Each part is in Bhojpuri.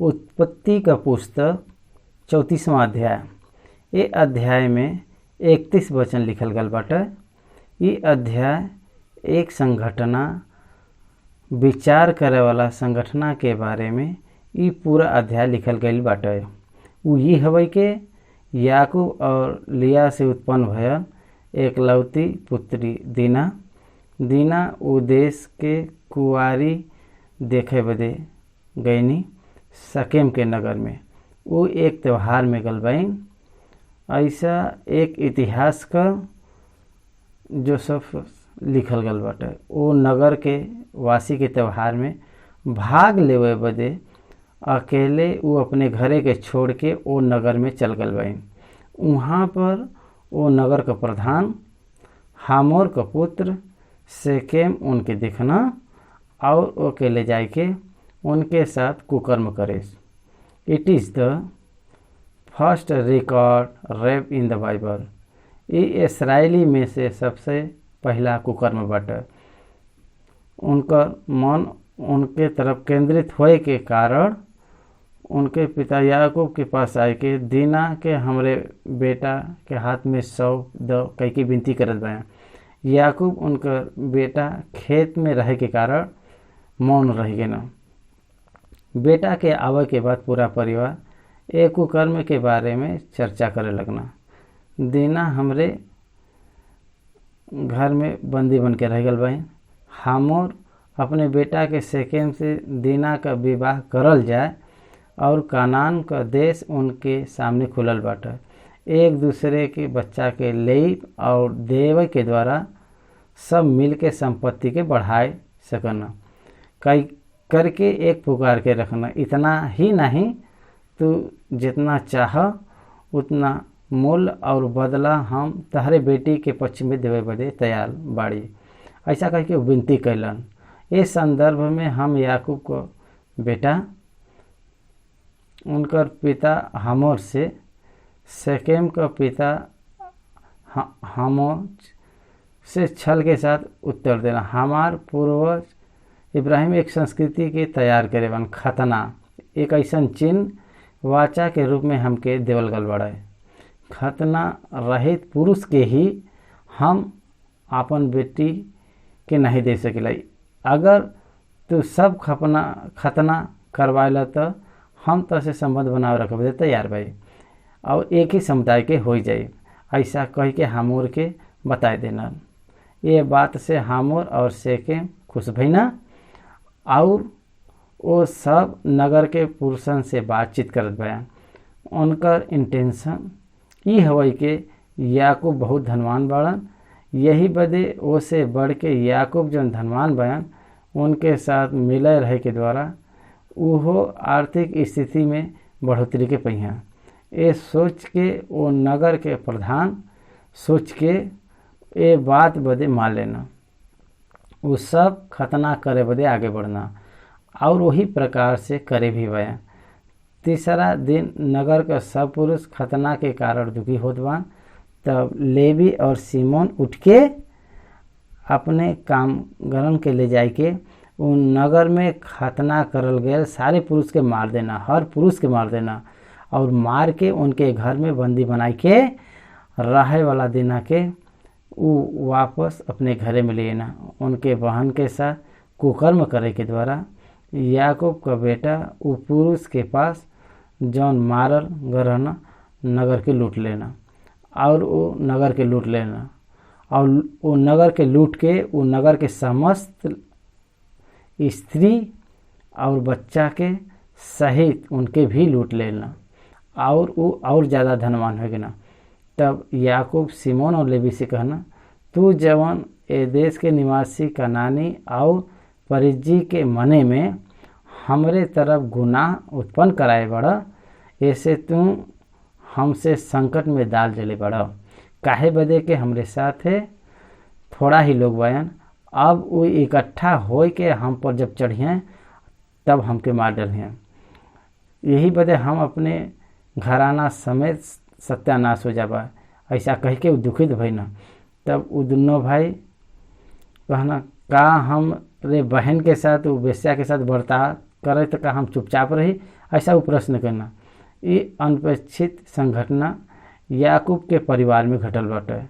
उत्पत्ति का पुस्तक 34वां अध्याय। ये अध्याय में 31 वचन लिखल गल बाटे। ये अध्याय एक संगठना विचार करे वाला संगठना के बारे में ये पूरा अध्याय लिखल गईल बाटे। उ ये हवे के याकूब और लिया से उत्पन्न भयल एकलौती पुत्री दीना उ देश के कुंवारी देखे बदे गईनी शकेम के नगर में। वो एक त्यौहार में गल बइन। ऐसा एक इतिहास का जो सब लिखल गल बाटे। वो नगर के वासी के त्यौहार में भाग लेवे बदे अकेले वो अपने घरे के छोड़ के वो नगर में चल गल बइन। वहाँ पर वो नगर का प्रधान हामोर का पुत्र शेकेम उनके देखना और अकेले जाए के उनके साथ कुकर्म करे। It is the first record rape in the Bible. ये इसराइली में से सबसे पहला कुकर्म बाटे। उनका मन उनके तरफ केंद्रित होए के कारण उनके पिता याकूब के पास आए के दीना के हमरे बेटा के हाथ में सौंप दो कह के विनती करत बा। याकूब उनका बेटा खेत में रहे के कारण मौन रह गए न। बेटा के आवे के बाद पूरा परिवार एक कुकर्म के बारे में चर्चा करे लगना। दीना हमरे घर में बंदी बन के रह गल बहन। हामोर अपने बेटा के शेकेम से दीना का विवाह करल जाए और कानान का देश उनके सामने खुलल बाटे। एक दूसरे के बच्चा के ले और देव के द्वारा सब मिल के संपत्ति के बढ़ाए सकना। कई करके एक पुकार के रखना। इतना ही नहीं तो जितना चाह उतना मूल और बदला हम तहरे बेटी के पक्ष में देवे बदे तैयार बाड़ी। ऐसा कह के विनती कैलन। इस संदर्भ में हम याकूब को बेटा उनकर पिता हामोर से शेकेम का पिता हामोर से छल के साथ उत्तर देना। हमार पूर्वज इब्राहिम एक संस्कृति के तैयार करे बन खतना एक ऐसा चिन्ह वाचा के रूप में हमके देवल गल बड़ा। खतना रहित पुरुष के ही हम अपन बेटी के नहीं दे सकेला। अगर तू सब खतना करवाएला तो हम तो से संबंध बनाए रखे तैयार भाई और एक ही समुदाय के हो जाए। ऐसा कह के हामोर के बताए देना। ये बात से हामोर और शेकेम खुश भईना और वो सब नगर के पुरुषन से बातचीत करत बया। उनकर इंटेंशन ये हवई के याकूब बहुत धनवान बाड़न। यही बदे वो से बढ़ के याकूब जो धनवान बयान उनके साथ मिले रहे के द्वारा वो आर्थिक स्थिति में बढ़ोतरी के पहिया। ये सोच के वो नगर के प्रधान सोच के ये बात बदे मान लेना। वो सब खतना करे बदे आगे बढ़ना और वही प्रकार से करे भी बया। तीसरा दिन नगर का सब पुरुष खतना के कारण दुखी होत बा। तब लेवी और सीमोन उठ के अपने कामगरन के ले जाए के उन नगर में खतना करल गए सारे पुरुष के मार देना। हर पुरुष के मार देना और मार के उनके घर में बंदी बनाई के रहे वाला दिना के वो वापस अपने घरे में ले ना। उनके बहन के साथ कुकर्म करे के द्वारा याकूब का बेटा वो पुरुष के पास जौन मारल गरहना नगर के लूट लेना और वो नगर के लूट लेना और वो नगर के लूट के वो नगर के समस्त स्त्री और बच्चा के सहित उनके भी लूट लेना और वो और ज़्यादा धनवान हो गया। तब याकूब सिमोन और लेवी से कहना तू जवान ए देश के निवासी कनानी और परिज्जी के मने में हमरे तरफ गुनाह उत्पन्न कराए बड़ा। ऐसे तू हमसे संकट में डाल जले बड़ा। काहे बदे के हमरे साथ है थोड़ा ही लोग बयान। अब वो इकट्ठा हो के हम पर जब चढ़िए तब हमके मार डलिए। यही बदे हम अपने घराना समेत सत्यानाश हो जाबा। ऐसा कह के दुखित भई न। तब वो दोनों भाई कहना का हम रे बहन के साथ वो बेस्या के साथ बर्ताव करे तो का हम चुपचाप रही ऐसा वो प्रश्न करना। ये अनपेक्षित संघटना याकूब के परिवार में घटल बाटे।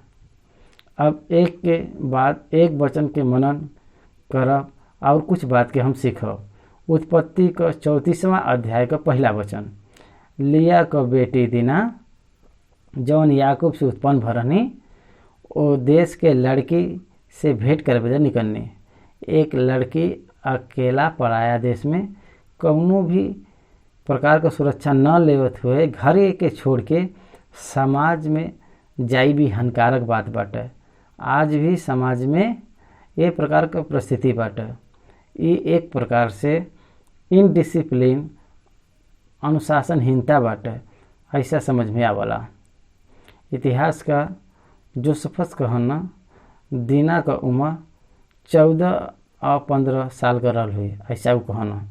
अब एक के बाद एक वचन के मनन करब और कुछ बात के हम सीखब। उत्पत्ति का 34वां अध्याय का पहला वचन, लिया का बेटी दीना जौन याकूब से उत्पन्न भरनी ओ देश के लड़की से भेंट कर बदे निकलनी। एक लड़की अकेला पराया देश में कौनो भी प्रकार का सुरक्षा न लेवत हुए घर के छोड़ के समाज में जाई भी हानिकारक बात बाटे। आज भी समाज में ये प्रकार का परिस्थिति बाटे। ये एक प्रकार से इनडिसिप्लिन अनुशासनहीनता बाटे, ऐसा समझ में आवला। इतिहास का जोसेफस कहना दीना का उम्र 14 और 15 साल का रह हुई, ऐसा वो कहना।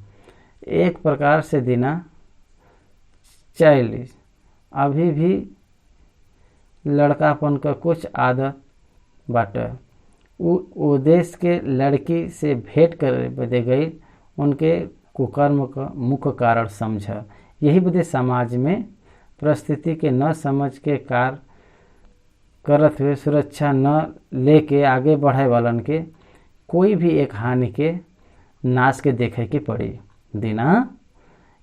एक प्रकार से दीना 40 अभी भी लड़कापन का कुछ आदत बाटे। वो देश के लड़की से भेंट कर बदे गई उनके कुकर्म का मुख्य कारण समझा। यही बदे समाज में परिस्थिति के न समझ के कार्य करत हुए सुरक्षा न लेके आगे बढ़े वालन के कोई भी एक हानि के नाश के देखे के पड़ी। दीना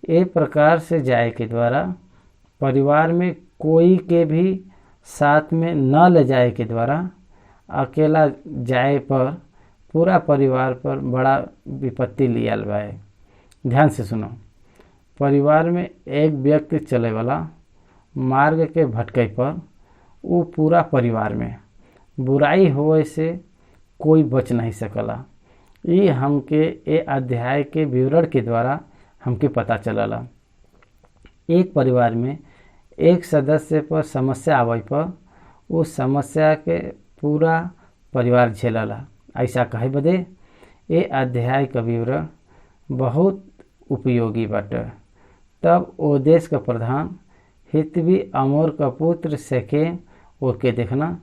ए प्रकार से जाए के द्वारा परिवार में कोई के भी साथ में न ले जाए के द्वारा अकेला जाए पर पूरा परिवार पर बड़ा विपत्ति लियाल बा। ध्यान से सुनो। परिवार में एक व्यक्ति चले वाला मार्ग के भटके पर वो पूरा परिवार में बुराई होए से कोई बच नहीं सकला। ये हमके ए अध्याय के विवरण के द्वारा हमके पता चलला। एक परिवार में एक सदस्य पर समस्या आवे पर उस समस्या के पूरा परिवार झेलला। ऐसा कहे बदे ये अध्याय का विवरण बहुत उपयोगी बाटे। तब ओ देश का प्रधान हितवी अमोर का पुत्र सेकेम ओके देखना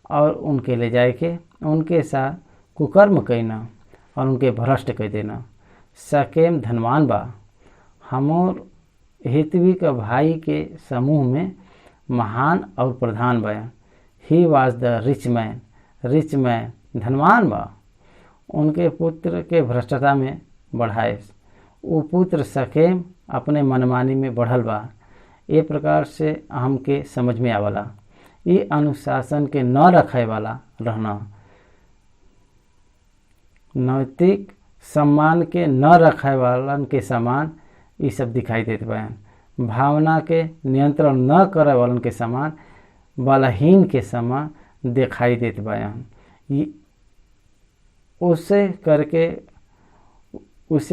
और उनके ले जाए के उनके साथ कुकर्म कहना और उनके भ्रष्ट कह देना। सेकेम धनवान बा, हमोर हितवी का भाई के समूह में महान और प्रधान बा। He was the rich man धनवान बा। उनके पुत्र के भ्रष्टता में बढ़ाए वो पुत्र सेकेम अपने मनमानी में बढ़ल बा। ये प्रकार से हमके समझ में आवला। ये अनुशासन के न रखे वाला रहना, नैतिक सम्मान के न रखे वालन के समान ये सब दिखाई देते बा। भावना के नियंत्रण न करे वालन के समान बलहीन के समान दिखाई देते बा। उसे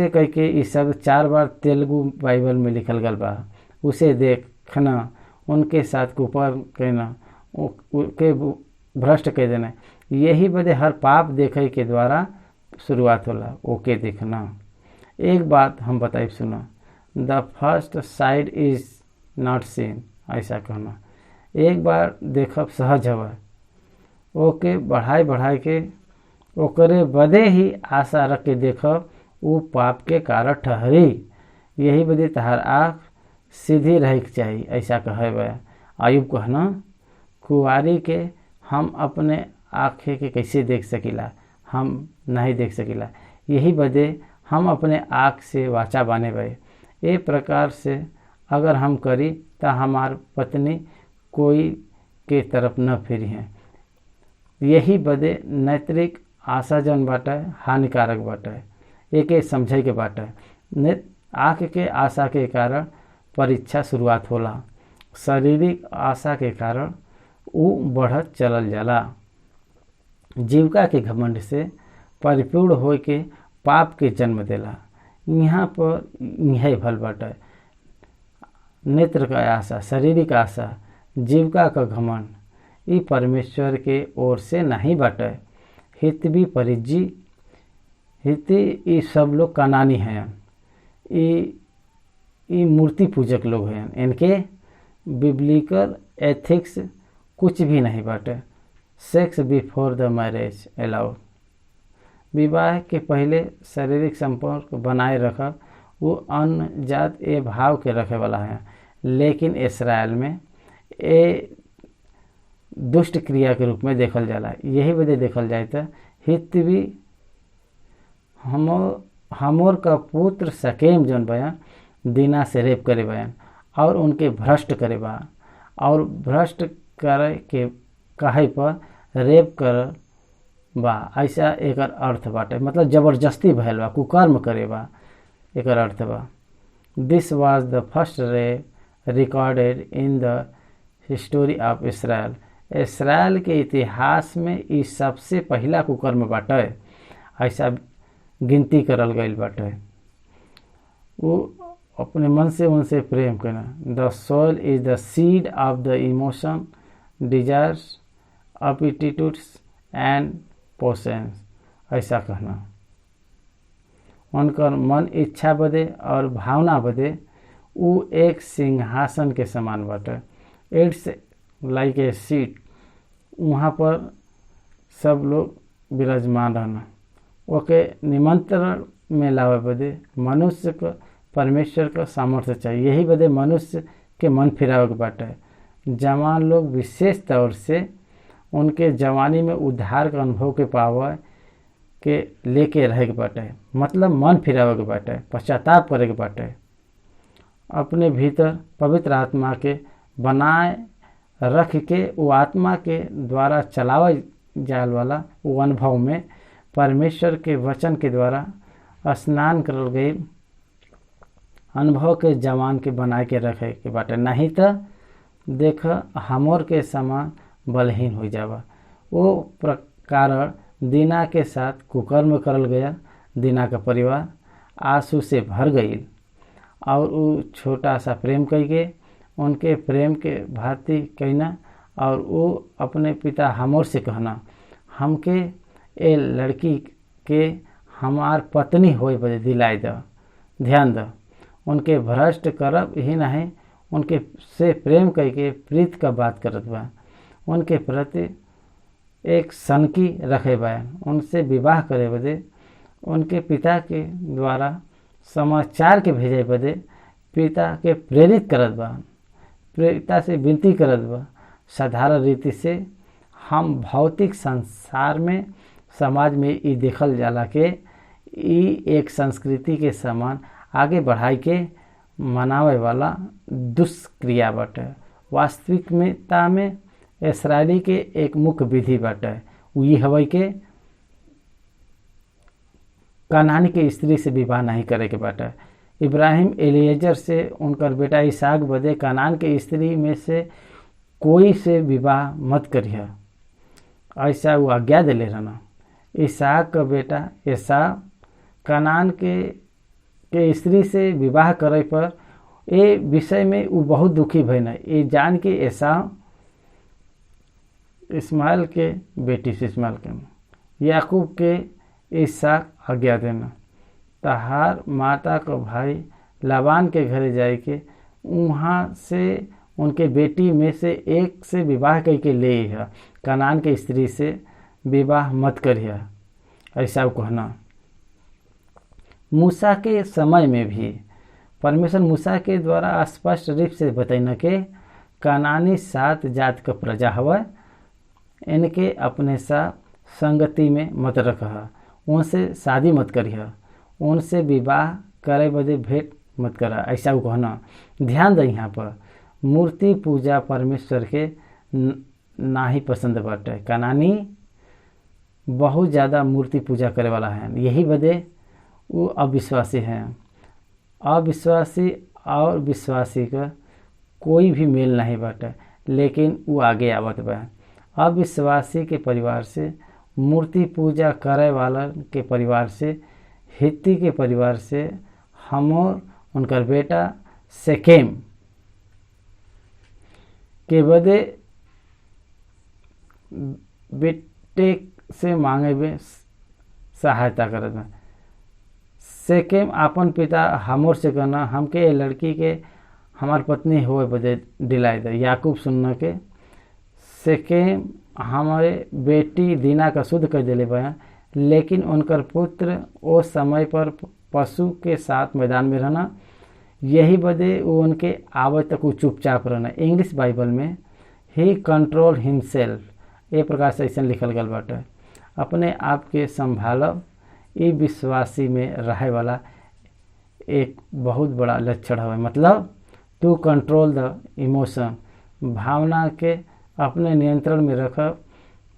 कह के ये सब 4 बार तेलुगु बाइबल में लिखल गल बा। उसे देखना, उनके साथ कुकर्म कहना, के भ्रष्ट कह देना। यही बदे हर पाप देखे के द्वारा शुरुआत होला। ओके देखना। एक बात हम बताइए सुनो, the first side is not seen, ऐसा कहना। एक बार देखब सहज हवा, ओके बढ़ाए के ओकरे बदे ही आशा रख के देखब वो पाप के कारण ठहरी। यही बदे तहार आँख सीधी रहे के चाहिए, ऐसा कहे बा। आयुब कहना, कुंवारी के हम अपने आँखें के कैसे देख सकीला, हम नहीं देख सकीला। यही बदे हम अपने आँख से वाचा बाने बे। ए प्रकार से अगर हम करी तो हमार पत्नी कोई के तरफ न फिरी हैं। यही बदे नैतिक आशा जन बाटे हानिकारक बाटे, एक समझे के बाटे। आँख के आशा के कारण परीक्षा शुरुआत होला, शारीरिक आशा के कारण वो बढ़त चलल जाला। जीविका के घमंड से परिपूर्ण हो के पाप के जन्म देला। यहाँ पर यह भल बाटे। नेत्र का आशा, शारीरिक आशा, जीविका का घमंड ये परमेश्वर के ओर से नहीं बाटे। हितवी परिजी हिती ये सब लोग कनानी हैं, ये मूर्ति पूजक लोग हैं। इनके बिब्लिकल एथिक्स कुछ भी नहीं बाटे। सेक्स बिफोर द मैरिज अलाउड, विवाह के पहले शारीरिक संपर्क बनाए रखब वो अन्य जात ए भाव के रखे वाला है, लेकिन इसराइल में ए दुष्ट क्रिया के रूप में देखल जाला। यही वजह देखल जाए तो हित्वी हमोर का पुत्र शकेम जौन बयान दीना से रेप करे बयान और उनके भ्रष्ट करे बा, और भ्रष्ट करे के कहे पर रेप कर बा, ऐसा एकर अर्थ बाटे। मतलब जबरदस्ती भयल बा, कुकर्म करे बा, एकर अर्थ बा। This was the first rape recorded in the history of Israel. Israel के इतिहास में ई सबसे पहला कुकर्म बाटे, ऐसा गिनती करल गईल बाटे। वो अपने मन से उनसे प्रेम करना। The soul is the seed of the emotion, desires, aptitudes and passions, ऐसा कहना। उनकर मन इच्छा बदे और भावना बदे उ एक सिंहासन के समान बाटे। इट्स लाइक ए सीट, वहाँ पर सब लोग विराजमान रहना। ओके निमंत्रण में लावे बदे मनुष्य को परमेश्वर का सामर्थ्य चाहिए। यही बदे मनुष्य के मन फिरावे के बाटे। जवान लोग विशेष तौर से उनके जवानी में उद्धार का अनुभव के पावे के लेके रहे के बाटे। मतलब मन फिरावे के बाटे, पश्चाताप करे के बाटे। अपने भीतर पवित्र आत्मा के बनाए रख के वो आत्मा के द्वारा चलावे जाल वाला वो अनुभव में परमेश्वर के वचन के द्वारा स्नान करल गई अनुभव के जवान के बनाए के रखे के बाटे। नहीं तो देख हमोर के समान बलहीन हो जावा। वो प्रकार दीना के साथ कुकर्म करल गया। दीना का परिवार आंसू से भर गई और वो छोटा सा प्रेम कई उनके प्रेम के भांति कहना, और वो अपने पिता हमोर से कहना, हमके ए लड़की के हमार पत्नी होए बदे दिलाई द, ध्यान द। उनके भ्रष्ट करब ही नहीं, उनके से प्रेम करके प्रीत का बात करत बा। उनके प्रति एक सनकी रखे बा। उनसे विवाह करे बदे उनके पिता के द्वारा समाचार के भेजे बदे पिता के प्रेरित करत बा, पिता से विनती करत बा। साधारण रीति से हम भौतिक संसार में समाज में ई देखल जाला के ई एक संस्कृति के समान आगे बढ़ाई के मनावे वाला दुष्क्रिया बाटे। वास्तविकता में इसराइली के एक मुख्य विधि बाटे, वही हवई के कनानी के स्त्री से विवाह नहीं करे के बाटे। इब्राहिम एलिएजर से उनकर बेटा इसहाक बदे कनान के स्त्री में से कोई से विवाह मत करिए, ऐसा वो आज्ञा दिले रहना। इसहाक का बेटा एसाव कनान के स्त्री से विवाह करे पर ए विषय में वो बहुत दुखी भइल। ये जान के एसाव इस्माइल के बेटी से इस्माइल के याकूब के इसहाक आज्ञा देना, तहार माता को भाई लाबान के घरे जाए के वहाँ से उनके बेटी में से एक से विवाह करके ले है, कनान के स्त्री से विवाह मत करिए, ऐसा कहना। मूसा के समय में भी परमेश्वर मूसा के द्वारा स्पष्ट रूप से बतैना के कनानी 7 जात का प्रजा हवा, इनके अपने साथ संगति में मत रखा, उनसे शादी मत करिए, उनसे विवाह करे बदे भेंट मत करा, ऐसा कहना। ध्यान दे यहाँ पर मूर्ति पूजा परमेश्वर के ना ही पसंद बाटे। कनानी बहुत ज़्यादा मूर्ति पूजा करे वाला है, यही बदे वो अविश्वासी हैं। अविश्वासी और विश्वासी का कोई भी मेल नहीं बाटे, लेकिन वो आगे आवत बा। अविश्वासी के परिवार से, मूर्ति पूजा करे वाला के परिवार से, हित्ती के परिवार से हमोर उनकर बेटा शेकेम के बदे बेटे से मांगे में सहायता करत बा। शेकेम अपन पिता हमोर से कहना, हमके लड़की के हमार पत्नी होए बदे दिलाई दे। याकूब सुनना के शेकेम हमारे बेटी दीना का शुद्ध कर दिले बा, लेकिन उनकर पुत्र ओ समय पर पशु के साथ मैदान में रहना, यही बदे वो उनके आवे तक वो चुपचाप रहना। इंग्लिश बाइबल में ही कंट्रोल हिमसेल्फ ए प्रकार से ऐसा लिखल गल बाटे। अपने आप के संभालब ई विश्वासी में रहे वाला एक बहुत बड़ा लक्षण है। मतलब टू कंट्रोल द इमोशन, भावना के अपने नियंत्रण में रखब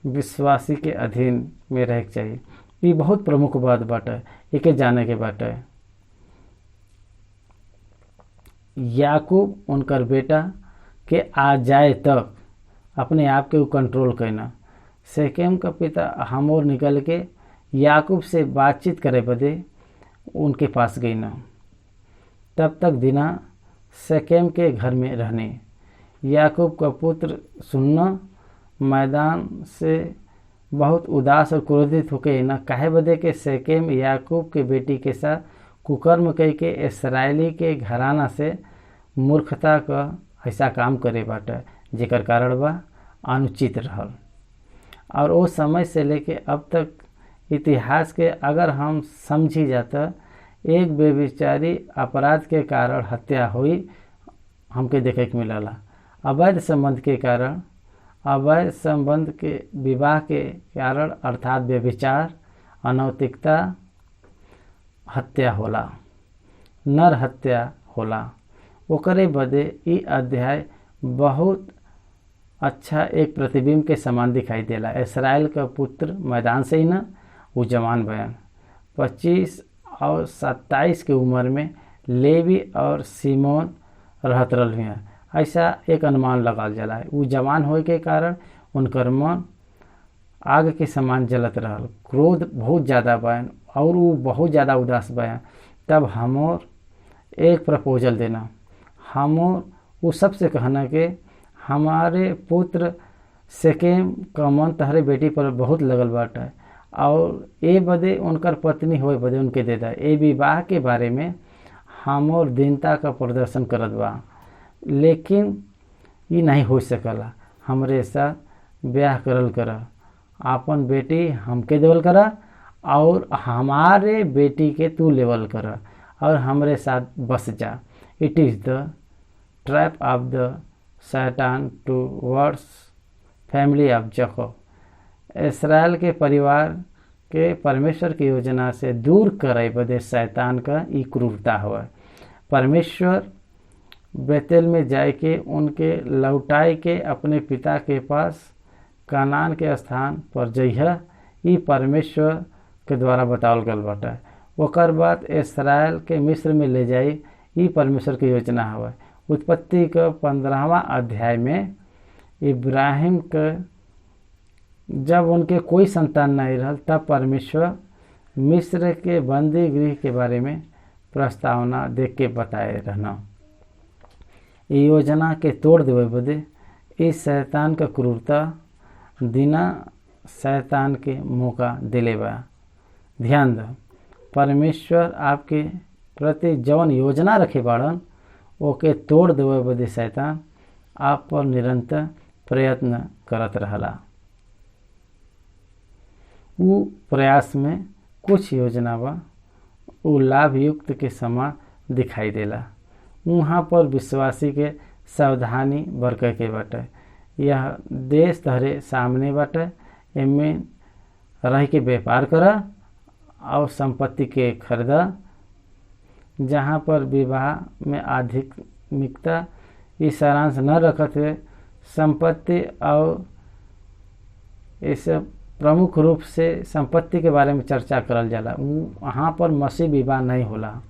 विश्वासी के अधीन में रहे के चाहिए। ये बहुत प्रमुख बात बाटे, एके जाने के बाटे। याकूब उनकर बेटा के आ जाए तक अपने आप के कंट्रोल करना। शेकेम का पिता हमोर निकल के याकूब से बातचीत करे बदे उनके पास गई ना। तब तक दिना शेकेम के घर में रहने। याकूब का पुत्र सुनना मैदान से बहुत उदास और क्रोधित होके न काहे बदे के शेकेम याकूब के बेटी के साथ कुकर्म कह के इसराइली के घराना से मूर्खता का ऐसा काम करे बाटे, जेकर कारण बा अनुचित रहल। और वो समय से लेके अब तक इतिहास के अगर हम समझी जाता, एक बेविचारी अपराध के कारण हत्या हुई हमके देखे के मिलला। अवैध संबंध के कारण, अवैध संबंध के विवाह के कारण अर्थात व्यभिचार, अनैतिकता, हत्या होला, नर हत्या होला। ओकरे बदे ई अध्याय बहुत अच्छा एक प्रतिबिंब के समान दिखाई देला। इसराइल का पुत्र मैदान से ही न वो जवान बयान 25 और 27 के उम्र में लेवी और सिमोन रहत रहल हैं। ऐसा एक अनुमान लगाल जाला है। वो जवान होए के कारण उनकर मन आग के समान जलत रहल, क्रोध बहुत ज़्यादा बयान और वो बहुत ज़्यादा उदास बयान। तब हमोर एक प्रपोजल देना। हमोर वो सबसे कहना कि हमारे पुत्र शेकेम का मन तहरे बेटी पर बहुत लगल बाटे और ए बदे उनकर पत्नी होए बदे उनके दे दा। ए विवाह के बारे में हमोर दीनता का प्रदर्शन करत बा, लेकिन ये नहीं हो सकला। हमरे साथ ब्याह करल करा, आपन बेटी हमके देवल करा और हमारे बेटी के तू लेवल करा और हमरे साथ बस जा। It is the trap of the शैतान towards family of Jacob. Israel के परिवार के परमेश्वर की योजना से दूर करे बदे शैतान का ई क्रूरता हुआ। परमेश्वर बेतेल में जाए के उनके लौटाए के अपने पिता के पास कनान के स्थान पर जइह, ई परमेश्वर के द्वारा बतावल गल बाटे। ओकर बाद इसराइल के मिस्र में ले जाई, ई परमेश्वर की योजना हुआ। उत्पत्ति का 15वां अध्याय में इब्राहिम के जब उनके कोई संतान नहीं रहल, तब परमेश्वर मिस्र के बंदी गृह के बारे में प्रस्तावना देख के बताए रहना। ये योजना के तोड़ देवे बदे इस शैतान का क्रूरता दिना शैतान के मौका दिले बा। ध्यान दो, परमेश्वर आपके प्रति जवन योजना रखे बाड़न ओके तोड़ देवे बदे शैतान आप पर निरंतर प्रयत्न करत रहला। वो प्रयास में कुछ योजना बा वो लाभ युक्त के समान दिखाई देला। वहाँ पर विश्वासी के सावधानी बरके के बाटे। यह देश तहरे सामने बाटे, एमे रह के व्यापार करा और संपत्ति के खरीदा। जहाँ पर विवाह में आध्यात्मिकता इस सारांश न रखत हुए संपत्ति और इस प्रमुख रूप से संपत्ति के बारे में चर्चा करल जाला, वहाँ पर मसीह विवाह नहीं होला।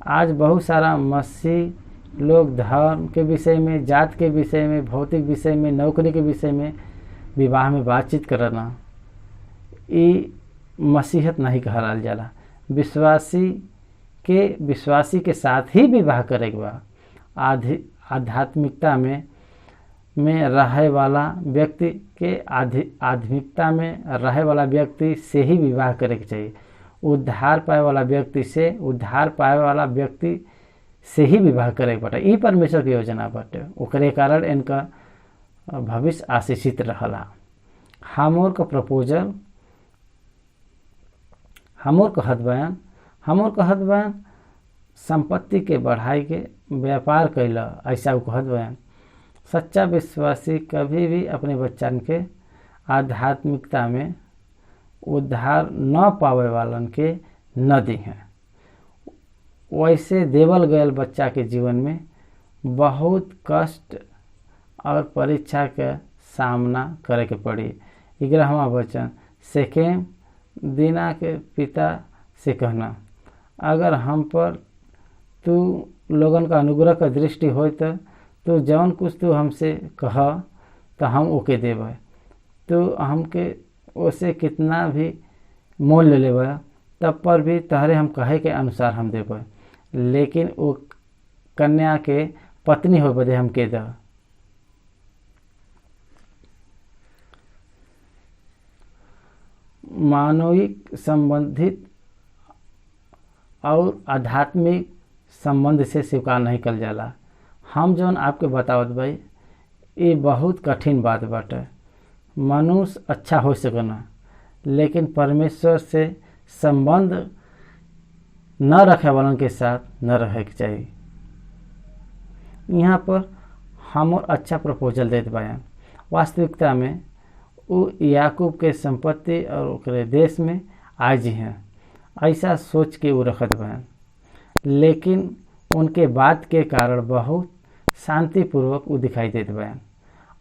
आज बहुत सारा मसीह लोग धर्म के विषय में, जात के विषय में, भौतिक विषय में, नौकरी के विषय में विवाह में बातचीत करना, ये मसीहत नहीं कहल जाला। विश्वासी के साथ ही विवाह करे के बा। आध्यात्मिकता में रहे वाला व्यक्ति के आध्यात्मिकता में रहे वाला व्यक्ति से ही विवाह करे के चाहिए। उद्धार पाए वाला व्यक्ति से, उद्धार पाए वाला व्यक्ति से ही विवाह करे के बाटे। ई परमेश्वर की योजना बाटे, ओकरे कारण इनका भविष्य आशीषित रहला। हमोर का प्रपोजल, हमोर कहत बयान हमर कहत बा संपत्ति के बढ़ाई के व्यापार कैला, ऐसा वो कहत बा। सच्चा विश्वासी कभी भी अपने बच्चन के आध्यात्मिकता में उद्धार न पावे वालन के न दी हैं। वैसे देवल गयल बच्चा के जीवन में बहुत कष्ट और परीक्षा के सामना करे के पड़ी। 11वां वचन, शेकेम दीना के पिता से कहना, अगर हम पर तू लोगन का अनुग्रह का दृष्टि हो तो जौन कुछ तू हमसे कह तो हम ओके देव। तो हमके ओसे कितना भी मोल ले लेब तब पर भी तहरे हम कहे के अनुसार हम देव, लेकिन वो कन्या के पत्नी हो बदे हम के द। मानविक संबंधित और आध्यात्मिक संबंध से स्वीकार नहीं कल जाला। हम जौन आपके बतावत भाई ये बहुत कठिन बात बाटे। मनुष्य अच्छा हो सकना, लेकिन परमेश्वर से संबंध न रखे वालों के साथ न रहे के चाहिए। यहाँ पर हम और अच्छा प्रपोजल देते बयान। वास्तविकता में वो याकूब के संपत्ति और ओकरे देश में आज ही हैं, ऐसा सोच के वो रखत बयान। लेकिन उनके बात के कारण बहुत शांतिपूर्वक वो दिखाई देते बयान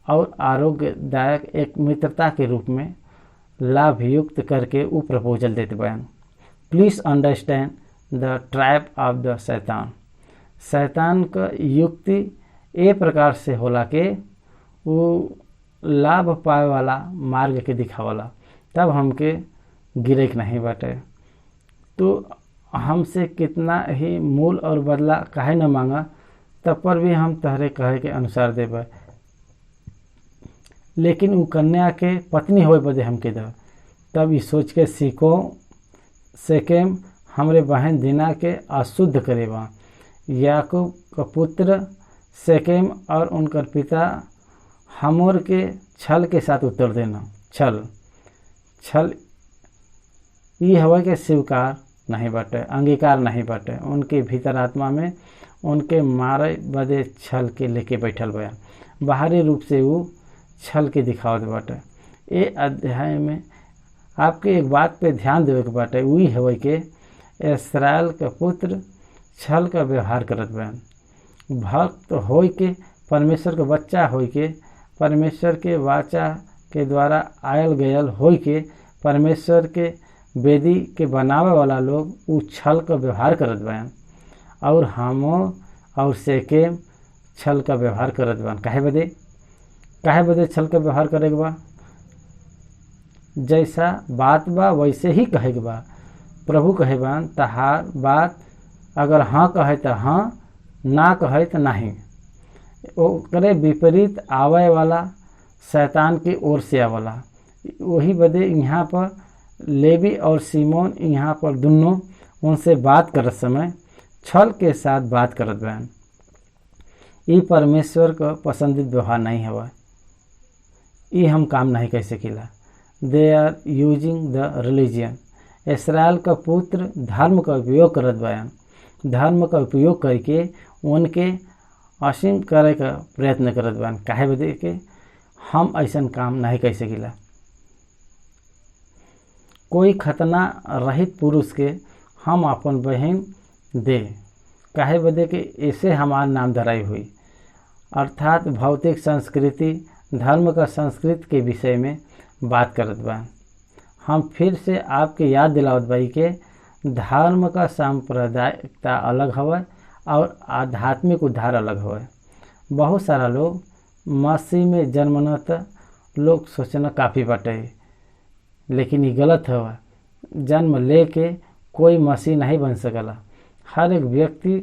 और आरोग्यदायक एक मित्रता के रूप में लाभ युक्त करके वो प्रपोजल देते बयान। Please understand the trap of the शैतान। शैतान का युक्ति ए प्रकार से होला कि वो लाभ पाए वाला मार्ग के दिखावला, तब हमके गिरे नहीं बाटे। तो हमसे कितना ही मूल और बदला काहे न मांगा, तब पर भी हम तहरे कहे के अनुसार देबे, लेकिन वो कन्या के पत्नी होए बदे हमके द। तब ये सोच के सीखो शेकेम हमरे बहन दीना के अशुद्ध करेबा। याकूब का पुत्र शेकेम और उनकर पिता हमोर के छल के साथ उत्तर देना। छल ये हवा के स्वीकार नहीं बाटे, अंगीकार नहीं बाटे। उनके भीतर आत्मा में उनके मारे बदे छल के लेके बैठल बया। बाहरी रूप से वो छल के दिखावत बाटे। ये अध्याय में आपके एक बात पे ध्यान देवे के बाटे, वही हवा के इस्राएल का पुत्र छल का व्यवहार करत बयान। भक्त होई के, परमेश्वर का बच्चा होई के, परमेश्वर के वाचा के द्वारा आयल गयल होई के, परमेश्वर के वेदी के बनावे वाला लोग उ छल का व्यवहार करत बयान। और हमो और शेकेम छल का व्यवहार करत बयान। काहे बदे छल का व्यवहार करे के बा? जैसा बात बा वैसे ही कहे के बा। प्रभु कहे बान, तहार बात अगर हाँ कहे तो हाँ, ना कहे तो नहीं। ओकरे विपरीत आवे वाला शैतान की ओर से आवाला। वही बदे यहाँ पर लेवी और सीमोन यहाँ पर दोनों उनसे बात करत समय छल के साथ बात करत बयान। ये परमेश्वर का पसंदीदा व्यवहार नहीं हवा। ये हम काम नहीं कर सकीला। They are using the religion. इस्राएल का पुत्र धर्म का उपयोग करत बयान। धर्म का उपयोग करके उनके असीम करे का प्रयत्न करत बयान। काहे बदे के हम ऐसा काम नहीं कर सकीला। कोई खतना रहित पुरुष के हम अपन बहन दे, काहे बदे के ऐसे हमार नाम धराई हुई। अर्थात भौतिक संस्कृति धर्म का संस्कृति के विषय में बात करत बा। हम फिर से आपके याद दिलावत बाई के धर्म का सांप्रदायिकता अलग हवा और आध्यात्मिक उद्धार अलग हवा। बहुत सारा लोग मसीह में जन्मनत लोग सोचना काफ़ी बाटे, लेकिन ये गलत हवा। जन्म लेके कोई मसीह नहीं बन सकला। हर एक व्यक्ति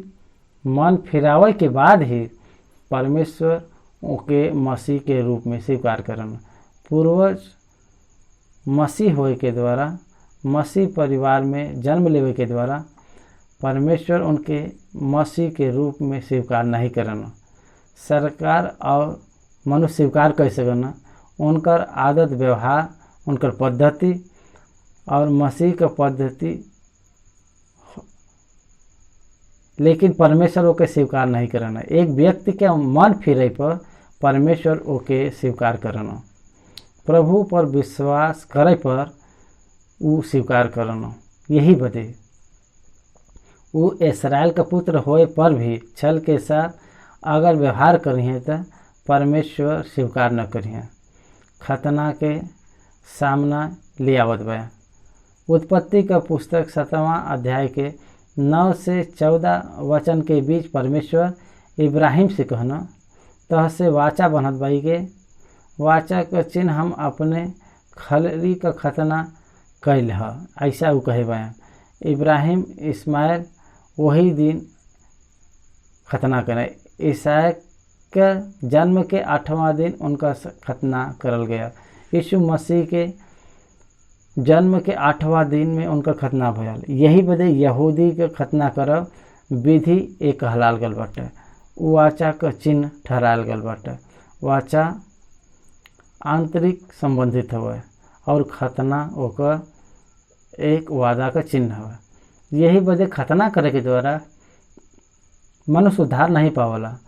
मन फिरावे के बाद ही परमेश्वर के मसीह के रूप में स्वीकार करना। पूर्वज मसीह होए के द्वारा, मसीह परिवार में जन्म लेवे के द्वारा परमेश्वर उनके मसीह के रूप में स्वीकार नहीं करना। सरकार और मनुष्य स्वीकार कर सकना। उनकर आदत व्यवहार, उनकर पद्धति और मसीह का पद्धति लेकिन परमेश्वर ओके स्वीकार नहीं करना। एक व्यक्ति के मन फिरे पर परमेश्वर ओके स्वीकार करना, प्रभु पर विश्वास करे पर वो स्वीकार करना। यही बदे वो इस्राएल का पुत्र होए पर भी छल के साथ अगर व्यवहार करिए तो परमेश्वर स्वीकार न करिए। खतना के सामना ले आवत बा। उत्पत्ति का पुस्तक 7वां अध्याय के 9 से 14 वचन के बीच परमेश्वर इब्राहिम से कहना, तह से वाचा बनत बाई के वाचा का चिन्ह हम अपने खलरी का खतना कैल है। ऐसा वो कहे बा। इब्राहिम इस्माइल वही दिन खतना करे। ईसाक के जन्म के 8वां दिन उनका खतना करल गया। यीशु मसीह के जन्म के 8वां दिन में उनका खतना भयल। यही बदे यहूदी के खतना करब विधि एक कहलाल गल बाटे। वाचा का चिन्ह ठहराल गल बाटे। वाचा आंतरिक संबंधित हवे और खतना ओकर एक वादा का चिन्ह हवे। यही बदे खतना करे के द्वारा मनुष्य उद्धार नहीं पावला।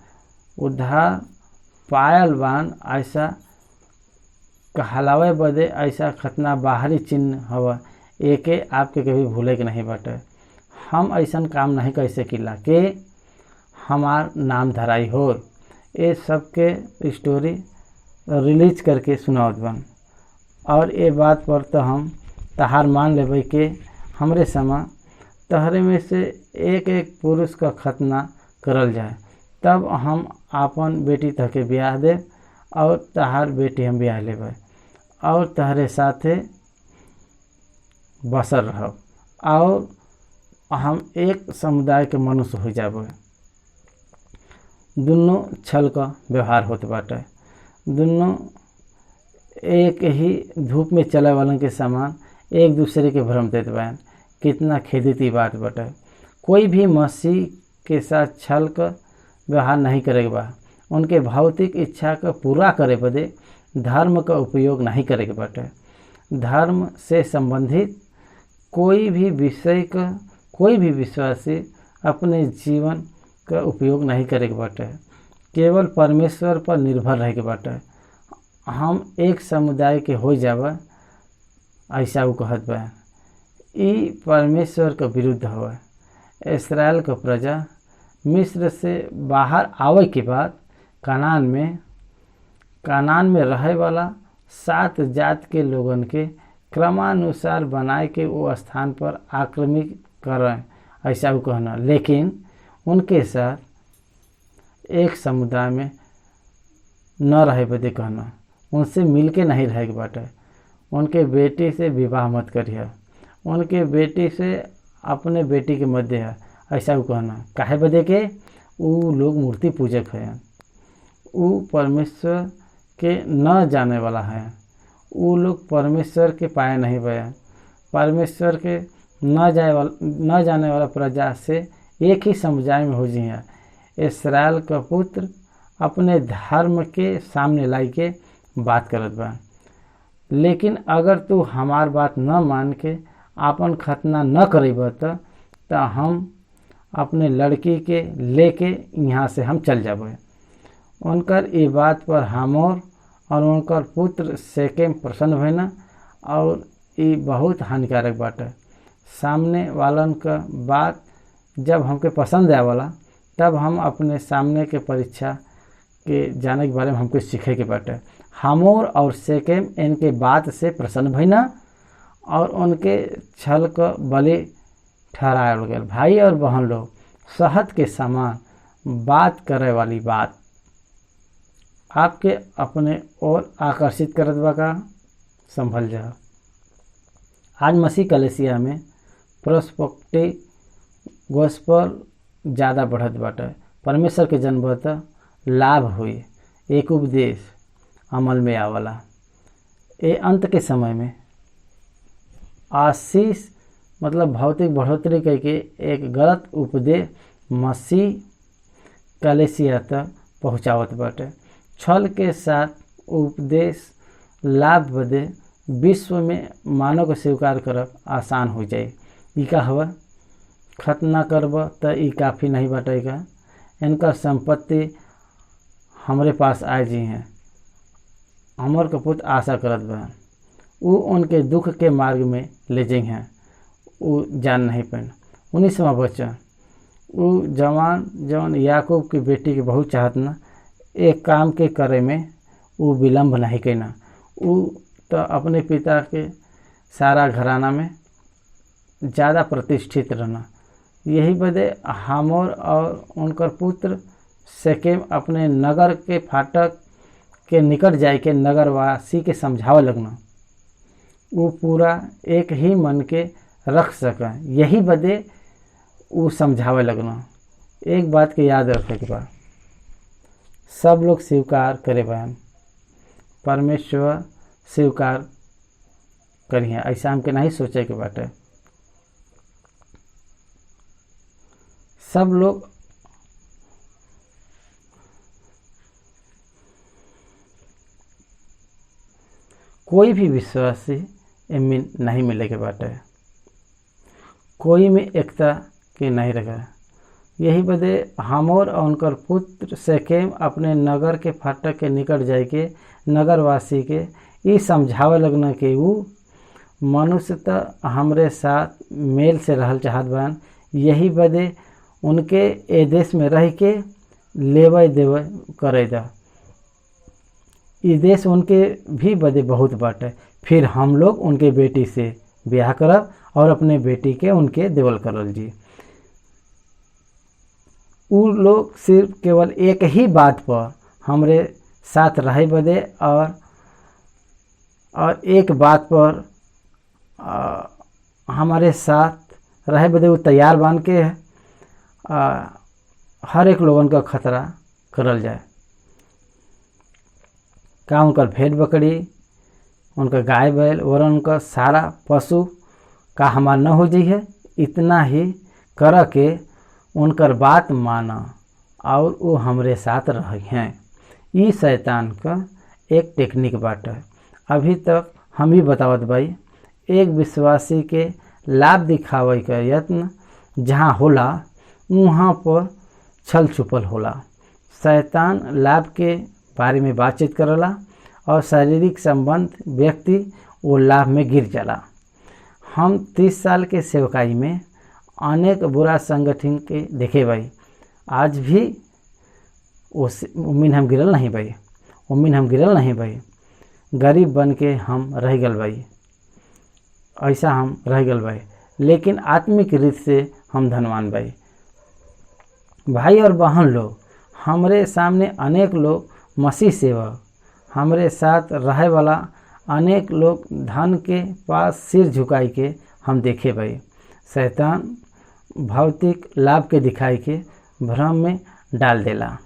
उद्धार पायल बान ऐसा कहलावे बदे ऐसा खतना बाहरी चिन्ह हवा। एके आपके कभी भूले के नहीं बाटे। हम ऐसा काम नहीं कर सकीला कि हमार नाम धराई हो। ये सब के स्टोरी रिलीज करके सुनावत बन। और ये बात पर तो हम तहार मान लेबै कि हमरे समय तहरे में से एक एक पुरुष का खतना करल जाए, तब हम आपन बेटी तक के ब्याह दे और तहार बेटी हम ब्याह लेबै और तहरे साथे बसर रहब और हम एक समुदाय के मनुष्य हो जाबे। दोनों छल का व्यवहार होत बाटे। दोनों एक ही धूप में चले वालन के समान एक दूसरे के भ्रम देते बा। कितना खेदती बात बाटे। कोई भी मसीह के साथ छल का व्यवहार नहीं करेगा बा। उनके भौतिक इच्छा का पूरा करे बदे धर्म का उपयोग नहीं करेगा बाटे। धर्म से संबंधित कोई भी विषय का कोई भी विश्वासी अपने जीवन का उपयोग नहीं करेगा बाटे। केवल परमेश्वर पर निर्भर रहेगा बाटे। हम एक समुदाय के हो जावा ऐसा वो कहत बा। ई परमेश्वर का विरुद्ध हुआ। इस्राएल का प्रजा मिस्र से बाहर आवे के बाद कनान में रहे वाला 7 जात के लोगन के क्रमानुसार बनाए के वो स्थान पर आक्रमित करें ऐसा वो कहना। लेकिन उनके साथ एक समुदाय में न रहे बदे कहना। उनसे मिल के नहीं रहे बाटे। उनके बेटी से विवाह मत करिए। उनके बेटी से अपने बेटी के मध्य है ऐसा वो कहना। काहे बदे के वो लोग मूर्ति पूजक हैं। वो परमेश्वर के न जाने वाला है। वो लोग परमेश्वर के पाए नहीं बया। परमेश्वर के न जाने वाला प्रजा से एक ही समुदाय में हो जी। इस्राएल का पुत्र अपने धर्म के सामने लाई के बात करत बा। लेकिन अगर तू हमार बात न मान के आपन खतना न करेब तो हम अपने लड़की के लेके यहाँ से हम चल जाबे। उनकर ये बात पर हमोर और उनकर पुत्र शेकेम प्रसन्न भइना और ये बहुत हानिकारक बाटे। सामने वालन का बात जब हमके पसंद आवाला तब हम अपने सामने के परीक्षा के जाने के बारे में हमको सीखे के बाटे। हमोर और शेकेम इनके बात से प्रसन्न भइना और उनके छल का बलि ठहराया गया। भाई और बहन लोग, शहद के समान बात करे वाली बात आपके अपने और आकर्षित करत बा का संभल जा। आज मसीह कलेसिया में प्रोस्पेक्टिव गोस्पेल ज़्यादा बढ़त बाटे। परमेश्वर के जन्म त लाभ हुई एक उपदेश अमल में आवला। ये अंत के समय में आशीष मतलब भौतिक बढ़ोतरी करके एक गलत उपदेश मसीह कलेसिया तक पहुँचावत बाटे। छल के साथ उपदेश लाभ बदे विश्व में मानव को स्वीकार करब आसान हो जाए। ई का हुआ खतना करब तो ई काफ़ी नहीं बटेगा, इनका संपत्ति हमरे पास आए जी हैं। अमर का पुत्र आशा करत बा, वो उनके दुख के मार्ग में ले जाइ हैं, वो जान नहीं पाए। 19वां वचन, वो जवान जौन याकूब की बेटी के बहुत चाहत न, एक काम के करे में वो विलम्ब नहीं कैना। वो तो अपने पिता के सारा घराना में ज़्यादा प्रतिष्ठित रहना। यही बदे हमोर और उनकर पुत्र शेकेम अपने नगर के फाटक के निकट जाए के नगरवासी के समझावे लगना, वो पूरा एक ही मन के रख सकें। यही बदे वो समझावे लगना। एक बात के याद रखे के बाद सब लोग स्वीकार करे बहन, परमेश्वर स्वीकार करिए, ऐसा हमके नहीं सोचे के बाटे। सब लोग कोई भी विश्वासी इनमें नहीं मिले के बाटे, कोई में एकता के नहीं रखा। यही बदे हमोर और उनकर पुत्र शेकेम अपने नगर के फाटक के निकट जाए के नगरवासी के ये समझावे लगना कि वो मनुष्य तो हमरे साथ मेल से रहल चाहत बान। यही बदे उनके ए देश में रह के लेवे देवे करे दा। ये देश उनके भी बदे बहुत बाटे, फिर हम लोग उनके बेटी से ब्याह करब और अपने बेटी के उनके देवल करल जी। वो लोग सिर्फ केवल एक ही बात पर हमरे साथ रहे बदे और एक बात पर हमारे साथ रहे बदे वो तैयार बन के हर एक लोगन का खतरा करल जाए। का उनकर भेड़ बकरी, उनका गाय बैल और उनका सारा पशु का हमार न हो जाइए, इतना ही कर के उनकर बात माना और वो हमरे साथ रहे हैं। ये शैतान का एक टेक्निक बाटे। अभी तक हम ही बतावत भाई, एक विश्वासी के लाभ दिखावे का यत्न जहाँ होला वहाँ पर छल छुपल होला। शैतान लाभ के बारे में बातचीत करला और शारीरिक संबंध व्यक्ति वो लाभ में गिर जाला। हम 30 साल के सेवकाई में अनेक बुरा संगठन के देखे भाई, आज भी उम्मीद हम गिरल नहीं भाई, उम्मीद हम गिरल नहीं भाई। गरीब बन के हम रह गल भाई, ऐसा हम रह गल भाई, लेकिन आत्मिक रीत से हम धनवान भाई। भाई और बहन लोग, हमरे सामने अनेक लोग मसीह सेवक, हमरे साथ रहे वाला अनेक लोग धन के पास सिर झुकाई के हम देखे भाई। शैतान भौतिक लाभ के दिखाई के भ्रम में डाल देला।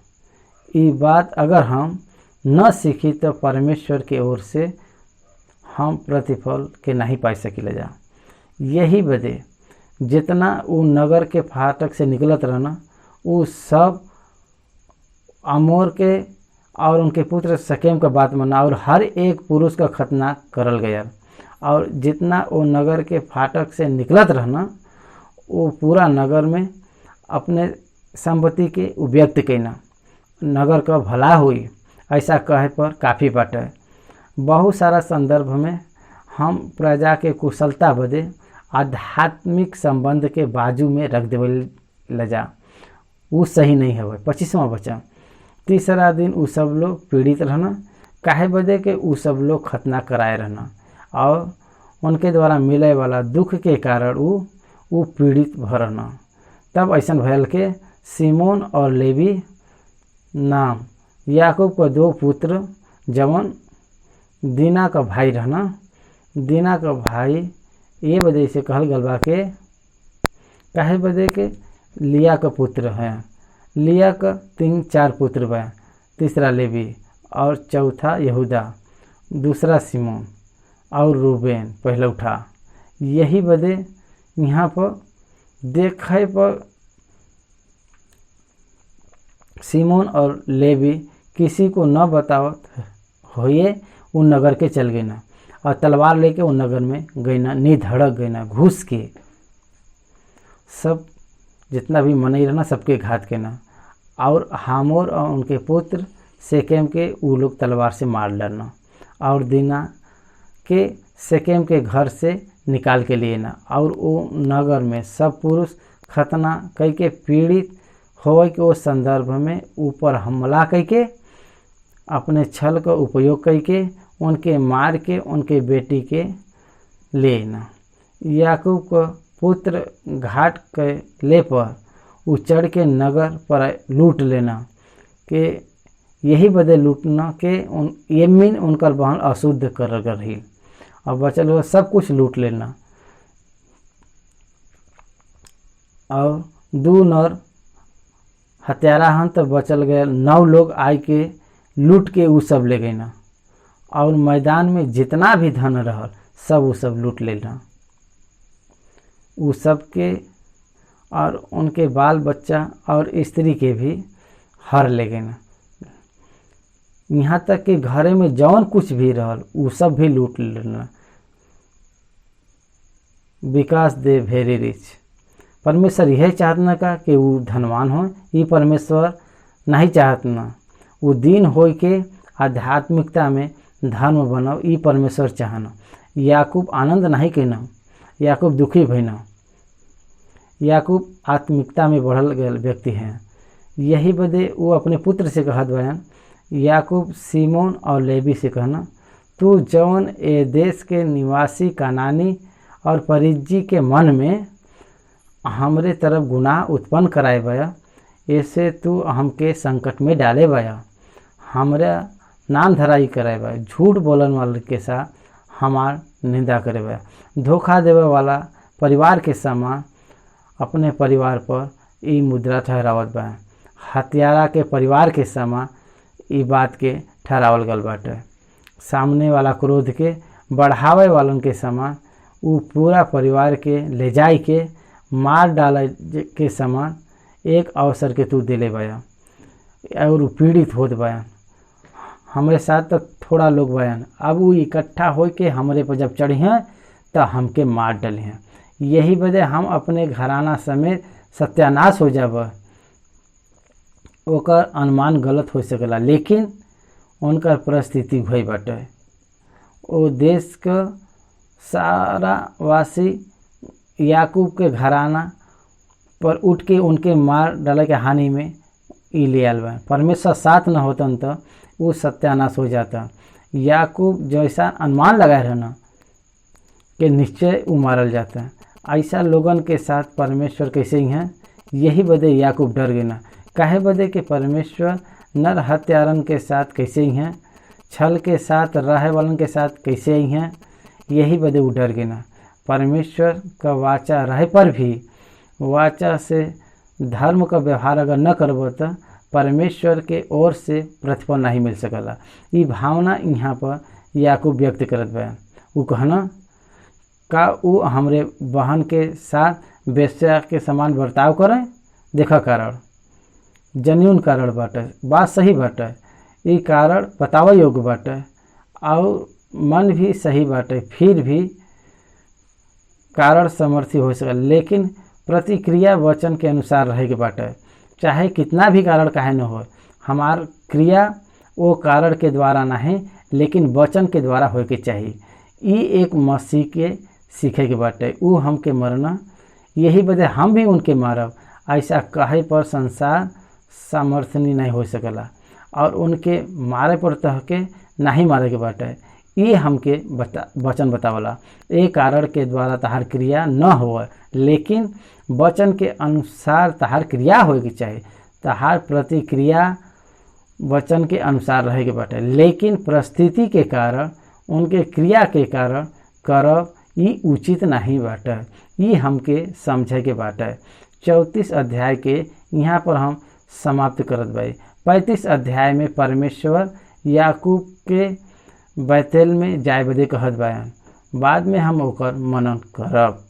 ये बात अगर हम न सीखी तो परमेश्वर के ओर से हम प्रतिफल के नहीं पा सकिले जा। यही बदे जितना वो नगर के फाटक से निकलत रहना, वो सब अमोर के और उनके पुत्र शेकेम का बात माना और हर एक पुरुष का खतना करल गया। और जितना वो नगर के फाटक से निकलत रहना, वो पूरा नगर में अपने संपत्ति के व्यक्त कैना, नगर का भला हुई ऐसा कहे पर काफ़ी बाटे। बहुत सारा संदर्भ में हम प्रजा के कुशलता बदे आध्यात्मिक संबंध के बाजू में रख देवे ले जा, वो सही नहीं है। 25वां वचन, तीसरा दिन उ सब लोग पीड़ित रहना, काहे बदे के उ सब लोग खतना कराए रहना और उनके द्वारा मिले वाला दुख के कारण वो पीड़ित भरना। तब ऐसा भयल के सिमोन और लेवी नाम याकूब को 2 पुत्र जवन दीना का भाई रहना, दीना का भाई ये बदे से कहल गल बा के काहे बदे के लिया का पुत्र है। लिया का 3-4 पुत्र बा, तीसरा लेवी और चौथा यहूदा, दूसरा सिमोन और रूबेन पहले उठा। यही बदे यहाँ पर देखे पर सिमोन और लेवी किसी को न बतावत होइए वो नगर के चल गए ना और तलवार लेके वो नगर में गई ना, निधड़क गई ना, घुस के सब जितना भी मनई रहना सबके घात के ना। और हामोर और उनके पुत्र सेकेम के वो लोग तलवार से मार डालना और दीना के सेकेम के घर से निकाल के लिए ना। और वो नगर में सब पुरुष खतना कई के पीड़ित होवे के वो संदर्भ में ऊपर हमला कई के अपने छल का उपयोग कई के उनके मार के उनके बेटी के लेना। याकूब को पुत्र घाट के ले पर उचड़ के नगर पर लूट लेना के यही बदे लूटना के ये मीन उनकर बहन अशुद्ध कर रही और बचल हुआ सब कुछ लूट लेना। और 2 नर हत्यारा हन तो बचल गए 9 लोग आए के लूट के वो सब ले गए ना। और मैदान में जितना भी धन रहल सब वो सब लूट लेना। वो सब के और उनके बाल बच्चा और स्त्री के भी हर ले गए ना। यहाँ तक कि घरे में जौन कुछ भी रहल वो सब भी लूट लेना। विकास दे वेरी रिच। परमेश्वर यह चाहतना का कि वो धनवान हो, ये परमेश्वर नहीं चाहतना। वो दीन हो के आध्यात्मिकता में धर्म बनाओ, ये परमेश्वर चाहना। याकूब आनंद नहीं कहना, याकूब दुखी भइना। याकूब आत्मिकता में बढ़ल गए व्यक्ति हैं। यही बदे वो अपने पुत्र से कहत बयान याकूब सीमोन और लेवी से कहना, तू जौन ए देश के निवासी कानानी और परिज्जी के मन में हमरे तरफ गुनाह उत्पन्न कराए बया, ऐसे तू हमके संकट में डाले बया, हमरा नाम धराई कराए बया, झूठ बोलन वाले के साथ हमार निंदा करे बया, धोखा देवे वाला परिवार के समान अपने परिवार पर ई मुद्रा ठहरावत बा। हत्यारा के परिवार के समान ई बात के ठहरावल गल बाटे। सामने वाला क्रोध के बढ़ावे वालन के समान वो पूरा परिवार के ले जाए के मार डाले के समान एक अवसर के तू दिले बया और पीड़ित होत बयान। हमारे साथ तो थोड़ा लोग बयान, अब वो इकट्ठा हो के हमारे पर जब चढ़ी हैं तो हमके मार डले हैं। यही वजह हम अपने घराना समेत सत्यानाश हो जाब। ओकर अनुमान गलत हो सकेला, लेकिन उनकर परिस्थिति भई बाटे। वो देश के सारा वासी याकूब के घराना पर उठ के उनके मार डाले के हानि में ई ले आल बा। परमेश्वर साथ न होतन तो वो सत्यानाश हो जाता। याकूब जैसा अनुमान लगाए रहना कि निश्चय वो मारल जाता। ऐसा लोगन के साथ परमेश्वर कैसे ही हैं, यही बदे याकूब डर गए ना। काहे बदे कि परमेश्वर नर हत्यारन के साथ कैसे ही हैं, छल के साथ रहे वालन के साथ कैसे ही हैं, यही बदे वो डर गए ना। परमेश्वर का वाचा रहे पर भी वाचा से धर्म का व्यवहार अगर न करबो तो परमेश्वर के ओर से प्रतिफल नहीं मिल सकला। ये भावना यहाँ पर याकूब व्यक्त करत बयान। वो कहना का वो हमरे बहन के साथ वेश्या के समान बर्ताव करें। देखा कारण जन्यून कारण बाटे, बात सही बाटे, ये कारण बतावा योग्य बाटे और मन भी सही बाटे, फिर भी कारण समर्थी हो सके, लेकिन प्रतिक्रिया वचन के अनुसार रहे के बाटे। चाहे कितना भी कारण काहे न हो, हमार क्रिया वो कारण के द्वारा नहीं लेकिन वचन के द्वारा होए के चाहिए। ये एक मसीह के सीखे के बाटे। वो हमके मरना, यही वजह हम भी उनके मारब, ऐसा कहे पर संसार सामर्थ्य नहीं हो सकेला और उनके मारे पर तह के नहीं मारे के बाटे। ये हमके वचन बतावला। ये कारण के द्वारा तहार क्रिया न हो, लेकिन वचन के अनुसार तहार क्रिया होए के चाहिए। तहार प्रतिक्रिया वचन के अनुसार रहे के बाटे, लेकिन परिस्थिति के कारण उनके क्रिया के कारण करब ये उचित नहीं बाटे। ये हमके समझे के बाटे। 34 अध्याय के यहाँ पर हम समाप्त करत बाई। 35 अध्याय में परमेश्वर याकूब के बैतेल में जाए बदे कहत बयान। बाद में हम ओकर मनन करब।